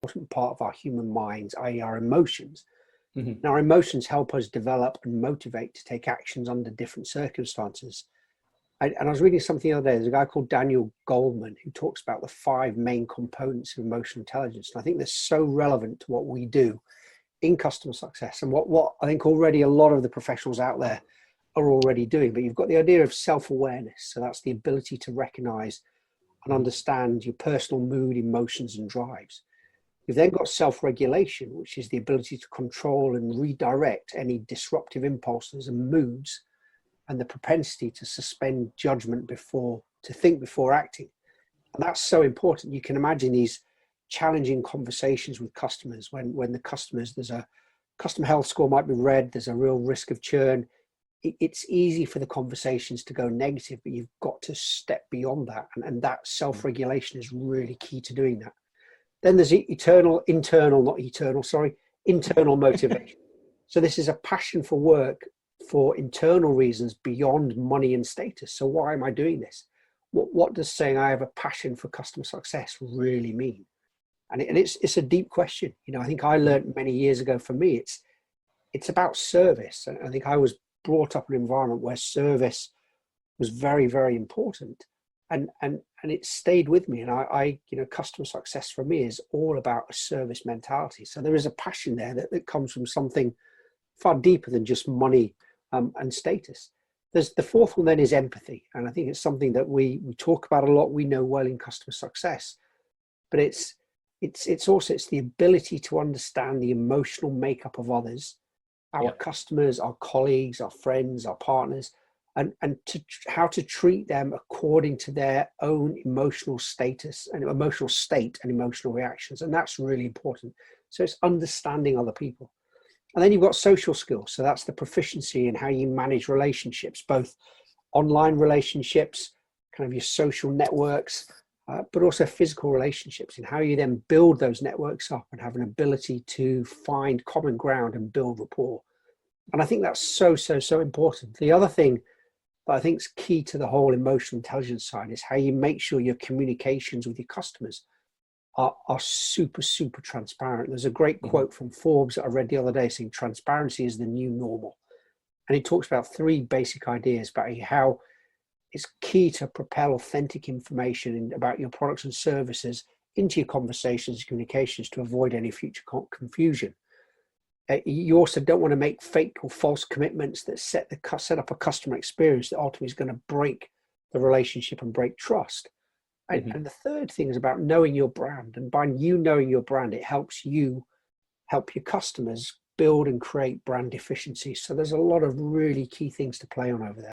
important part of our human minds, i.e. our emotions. Mm-hmm. And our emotions help us develop and motivate to take actions under different circumstances. And I was reading something the other day. There's a guy called Daniel Goleman who talks about the 5 main components of emotional intelligence. And I think they're so relevant to what we do in customer success and what I think already a lot of the professionals out there are already doing. But you've got the idea of self-awareness. So that's the ability to recognize and understand your personal mood, emotions, and drives. You've then got self-regulation, which is the ability to control and redirect any disruptive impulses and moods, and the propensity to suspend judgment to think before acting. And that's so important. You can imagine these challenging conversations with customers when the customers, there's a customer health score might be red, there's a real risk of churn. It's easy for the conversations to go negative, but you've got to step beyond that. And that self-regulation is really key to doing that. Then there's internal motivation. So this is a passion for work for internal reasons beyond money and status. So why am I doing this? What does saying I have a passion for customer success really mean? And it's a deep question. You know, I think I learned many years ago, for me, it's about service. And I think I was brought up in an environment where service was very, very important. And it stayed with me. And I customer success for me is all about a service mentality. So there is a passion there that comes from something far deeper than just money and status. There's the fourth one then is empathy. And I think it's something that we talk about a lot, we know well in customer success, but it's the ability to understand the emotional makeup of others, our customers, our colleagues, our friends, our partners, and how to treat them according to their own emotional status and emotional state and emotional reactions. And that's really important. So it's understanding other people. And then you've got social skills. So that's the proficiency in how you manage relationships, both online relationships, kind of your social networks, but also physical relationships, and how you then build those networks up and have an ability to find common ground and build rapport. And I think that's so important. The other thing that I think is key to the whole emotional intelligence side is how you make sure your communications with your customers are super transparent. There's a great quote from Forbes that I read the other day saying transparency is the new normal. And he talks about 3 basic ideas about how it's key to propel authentic information about your products and services into your conversations and communications to avoid any future confusion. You also don't want to make fake or false commitments that set up a customer experience that ultimately is going to break the relationship and break trust. And the third thing is about knowing your brand. And by you knowing your brand, it helps you help your customers build and create brand efficiency. So there's a lot of really key things to play on over there.